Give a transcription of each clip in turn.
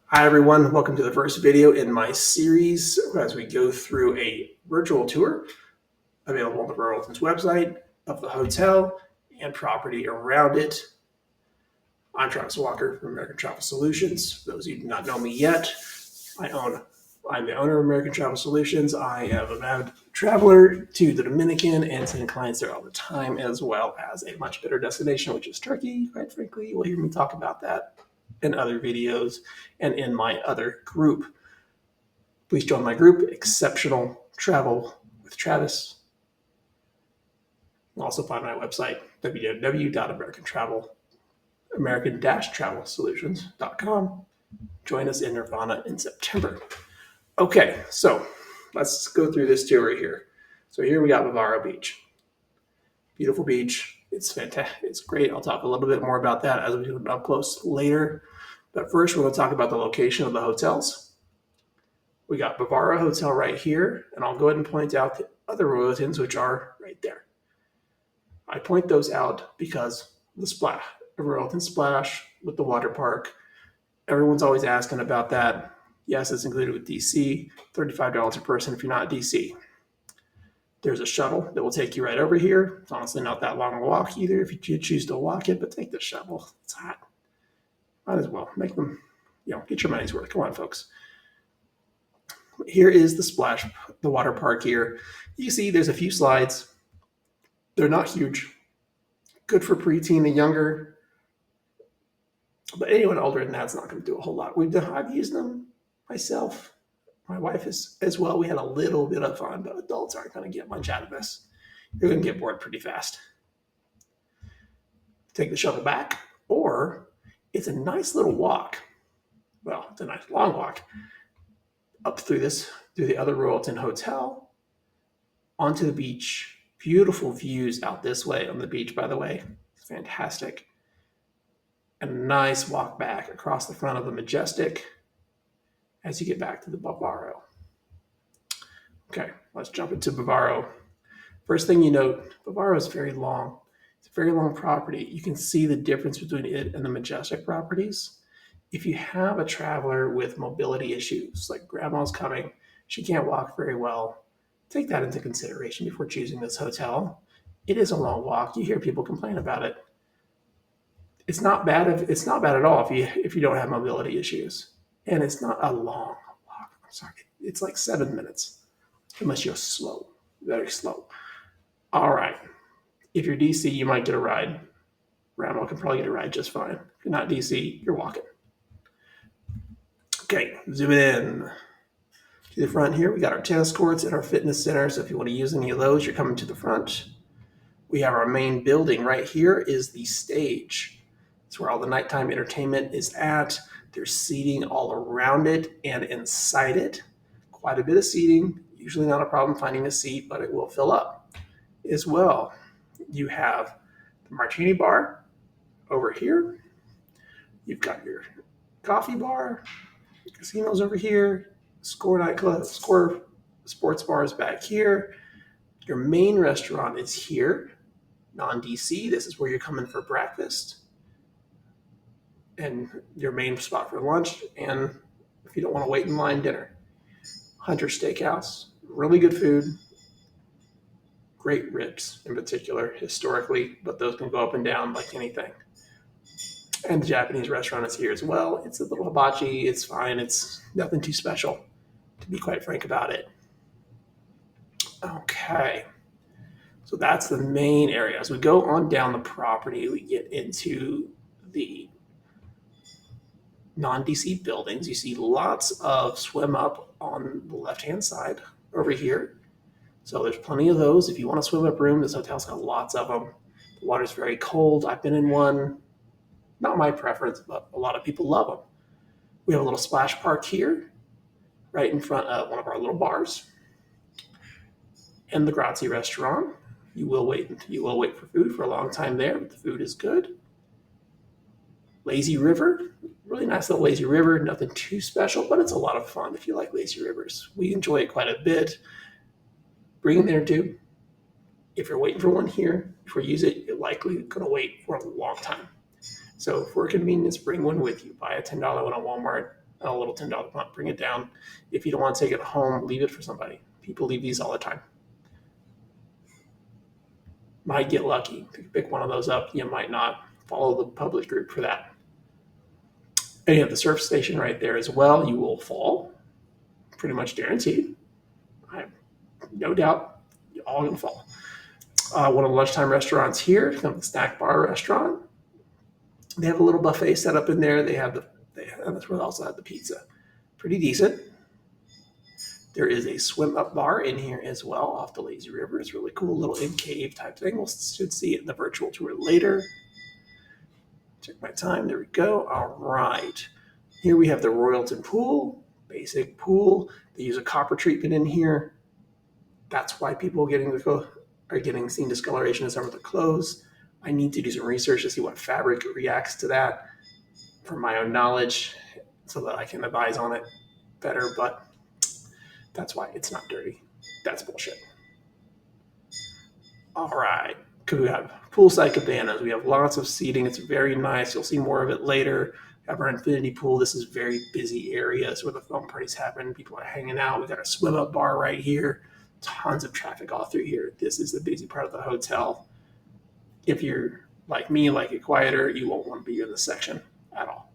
Hi everyone, welcome to the first video in my series as we go through a virtual tour available on the Royalton's website of the hotel and property around it. I'm Travis Walker from American Travel Solutions. For those of you who do not know me yet, I'm the owner of American Travel Solutions. I am a avid traveler to the Dominican and send clients there all the time, as well as a much better destination, which is Turkey. Quite frankly, you'll hear me talk about that in other videos and in my other group. Please join my group, Exceptional Travel with Travis. You'll also find my website, www.american-travel-solutions.com. Join us in Nirvana in September. Okay, so let's go through this tour here. So here we got Bavaro Beach. Beautiful beach. It's fantastic. It's great. I'll talk a little bit more about that as we do it up close later. But first, we're going to talk about the location of the hotels. We got Bavaro Hotel right here, and I'll go ahead and point out the other Royaltons, which are right there. I point those out because the splash, the Royalton Splash with the water park. Everyone's always asking about that. Yes, it's included with DC, $35 a person if you're not DC. There's a shuttle that will take you right over here. It's honestly not that long a walk either if you choose to walk it, but take the shuttle. It's hot. Might as well make them, get your money's worth. Come on, folks. Here is the splash, the water park here. You see there's a few slides. They're not huge. Good for preteen and younger. But anyone older than that's not going to do a whole lot. I've used them myself. My wife is as well. We had a little bit of fun, but adults aren't going to get much out of this. You're going to get bored pretty fast. Take the shuttle back, or it's a nice little walk. Well, it's a nice long walk up through the other Royalton Hotel, onto the beach. Beautiful views out this way on the beach, by the way. It's fantastic. And a nice walk back across the front of the Majestic as you get back to the Bavaro. Okay, let's jump into Bavaro. First thing you note, Bavaro is very long. It's a very long property. You can see the difference between it and the Majestic properties. If you have a traveler with mobility issues, like grandma's coming, she can't walk very well, take that into consideration before choosing this hotel. It is a long walk. You hear people complain about it. It's not bad at all if you don't have mobility issues. And it's not a long walk. I'm sorry. It's like 7 minutes. Unless you're slow. Very slow. All right. If you're DC, you might get a ride. Grandma can probably get a ride just fine. If you're not DC, you're walking. Okay, zoom it in to the front here. We got our tennis courts and our fitness center. So if you want to use any of those, you're coming to the front. We have our main building right here is the stage. It's where all the nighttime entertainment is at. There's seating all around it and inside it. Quite a bit of seating. Usually not a problem finding a seat, but it will fill up as well. You have the martini bar over here. You've got your coffee bar, casinos over here, Score nightclub, Score sports bars back here. Your main restaurant is here, non-DC. This is where you're coming for breakfast, and your main spot for lunch, and if you don't want to wait in line, dinner. Hunter Steakhouse, really good food, great ribs in particular, historically, but those can go up and down like anything. And the Japanese restaurant is here as well. It's a little hibachi. It's fine. It's nothing too special, to be quite frank about it. Okay. So that's the main area. As we go on down the property, we get into the non-DC buildings. You see lots of swim up on the left-hand side over here. So there's plenty of those. If you want a swim up room, this hotel's got lots of them. The water's very cold. I've been in one. Not my preference, but a lot of people love them. We have a little splash park here, right in front of one of our little bars. And the Grazie restaurant. You will wait for food for a long time there, but the food is good. Lazy River, really nice little lazy river. Nothing too special, but it's a lot of fun if you like lazy rivers. We enjoy it quite a bit. Bring it there too. If you're waiting for one here, before you use it, you're likely going to wait for a long time. So for convenience, bring one with you. Buy a $10 one at Walmart. a little $10 pump, bring it down. If you don't want to take it home, leave it for somebody. People leave these all the time. Might get lucky to pick one of those up. You might not. Follow the public group for that. And you have the surf station right there as well. You will fall, pretty much guaranteed. I have no doubt you're all going to fall. One of the lunchtime restaurants here, the snack bar restaurant. They have a little buffet set up in there. And that's where they also have the pizza. Pretty decent. There is a swim up bar in here as well off the lazy river. It's really cool, little in cave type thing. We'll should see it in the virtual tour later. Check my time. There we go. All right. Here we have the Royalton pool, basic pool. They use a copper treatment in here. That's why people are getting seen discoloration in some of the clothes. I need to do some research to see what fabric reacts to that from my own knowledge so that I can advise on it better, but that's why it's not dirty. That's bullshit. All right. We have poolside cabanas. We have lots of seating. It's very nice. You'll see more of it later. We have our infinity pool. This is very busy areas where the film parties happen. People are hanging out. We've got a swim up bar right here. Tons of traffic all through here. This is the busy part of the hotel. If you're like me, like it quieter, you won't want to be in this section at all.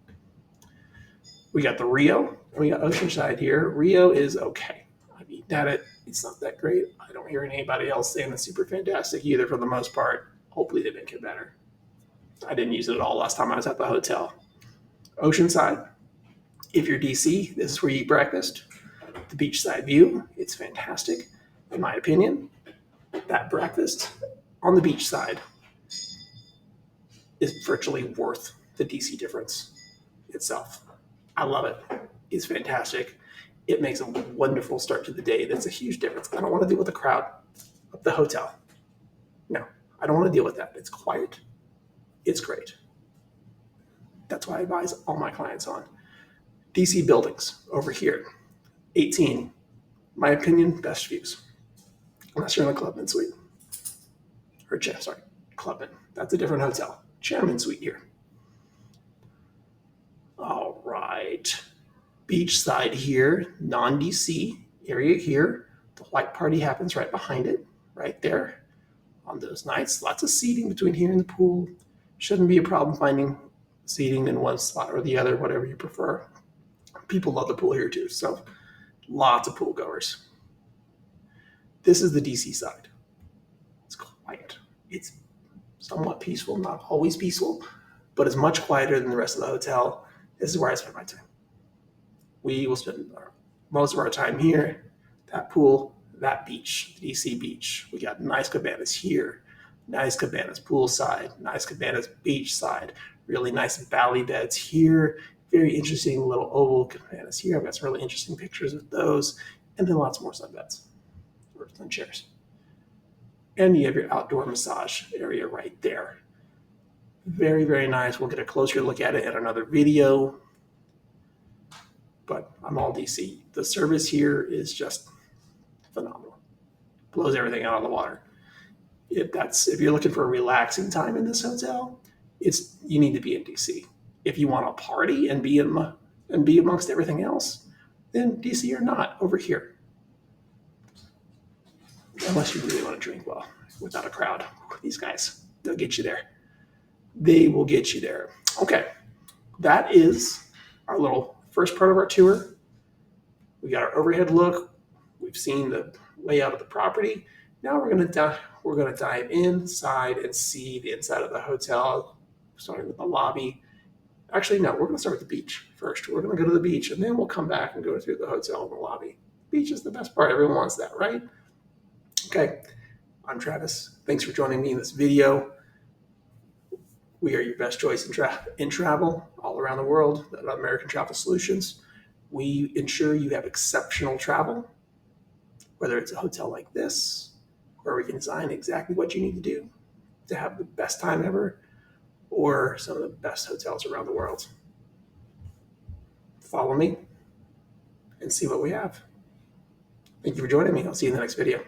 We got the Rio, and we got Oceanside here. Rio is okay. I've eaten at it. It's not that great. I don't hear anybody else saying it's super fantastic either for the most part. Hopefully they make it better. I didn't use it at all last time I was at the hotel. Oceanside, if you're DC, this is where you eat breakfast. The beachside view, it's fantastic. In my opinion, that breakfast on the beach side is virtually worth the DC difference itself. I love it. It's fantastic. It makes a wonderful start to the day. That's a huge difference. I don't want to deal with the crowd of the hotel. No, I don't want to deal with that. It's quiet. It's great. That's why I advise all my clients on. DC buildings over here. 18, my opinion, best views. Unless you're in a Clubman suite. Clubman. That's a different hotel. Chairman suite here. All right. Beachside here, non-DC area here. The white party happens right behind it, right there. On those nights, lots of seating between here and the pool. Shouldn't be a problem finding seating in one spot or the other, whatever you prefer. People love the pool here too, so lots of pool goers. This is the DC side. It's quiet. It's somewhat peaceful, not always peaceful, but it's much quieter than the rest of the hotel. This is where I spend my time. We will spend most of our time here, that pool, that beach, the DC beach. We got nice cabanas here, nice cabanas poolside, nice cabanas beachside, really nice valley beds here, very interesting little oval cabanas here. I've got some really interesting pictures of those, and then lots more sunbeds or sun chairs. And you have your outdoor massage area right there. Very, very nice. We'll get a closer look at it in another video. But I'm all DC. The service here is just phenomenal. Blows everything out of the water. If you're looking for a relaxing time in this hotel, you need to be in DC. If you want to party and be amongst everything else, then DC or not, over here. Unless you really want to drink well without a crowd. These guys, they'll get you there. They will get you there. Okay, that is our little first part of our tour. We got our overhead look. We've seen the layout of the property. Now we're going to dive inside and see the inside of the hotel, starting with the lobby. Actually, no, we're going to start with the beach first. We're going to go to the beach, and then we'll come back and go through the hotel and the lobby. Beach is the best part. Everyone wants that, right? Okay, I'm Travis. Thanks for joining me in this video. We are your best choice in travel all around the world at American Travel Solutions. We ensure you have exceptional travel, whether it's a hotel like this, where we can design exactly what you need to do to have the best time ever, or some of the best hotels around the world. Follow me and see what we have. Thank you for joining me. I'll see you in the next video.